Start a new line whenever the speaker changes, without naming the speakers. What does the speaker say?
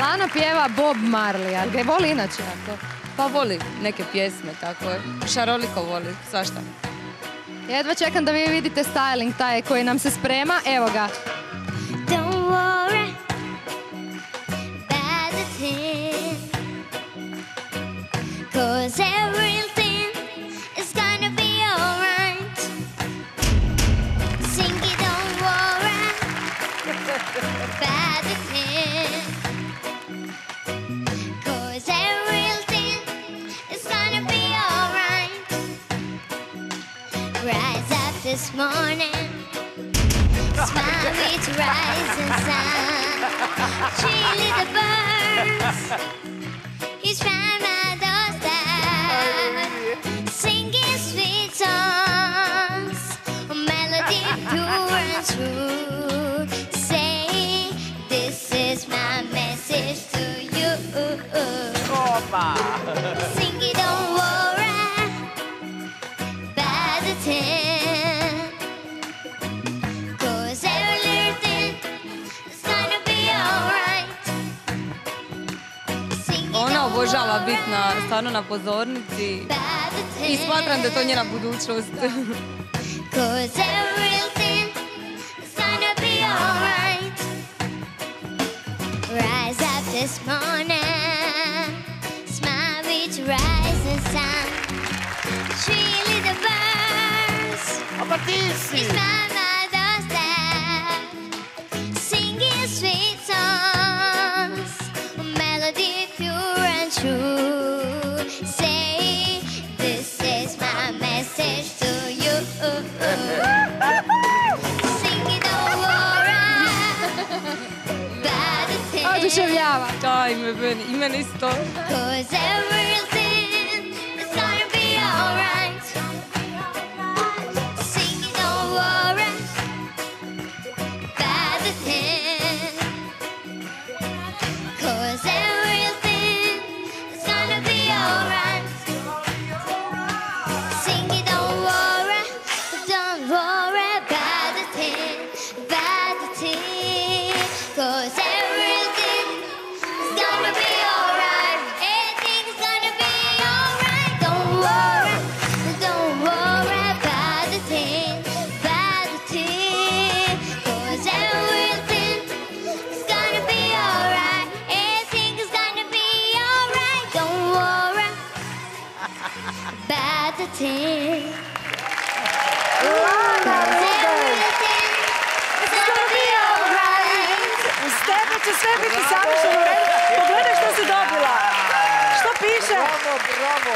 Lana pjeva Bob Marley, ali ga je voli inače jako?
Pa voli neke pjesme, tako je. Šaroliko voli, svašta.
Jedva čekam da vi vidite styling taj koji nam se sprema. Evo ga.
Don't worry about the thing, 'cause everything is gonna be alright. Sing it, don't worry about the thing, 'cause everything is gonna be alright. Rise up this morning, smile with rising sun. Three little birds, he's round my doorstep, singing sweet songs, a melody pure and true. Say, this is my message to you. Sing it, don't worry about the thing, 'cause everything is gonna be alright. Sing it,
Ona
don't
obožava
worry
biti stvarno na pozornici
about the
i smatram da je to
thing,
njena budućnost.
'cause everything is gonna be alright. Rise up this morning, smile with rising sun. Three little birds, he's round my doorstep, singing sweet songs, a melody pure and true. Say, this is my message to you. Sing it, don't worry about the thing,
Oduševljava.
Aj, i mene isto.
'cause everything is gonna be alright. Sing it, don't worry about the thing, 'cause everything is gonna be alright. Sing it, don't worry about the thing, 'cause everything is gonna be alright. Everything's gonna be alright. Don't worry about the thing, 'cause everything is gonna be alright. Everything is gonna be alright. Don't worry about the thing.
Lana Rubelj. Uz tebe će sve biti savršeno u redu. Pogledaj što si dobila. Što piše?
Bravo, bravo.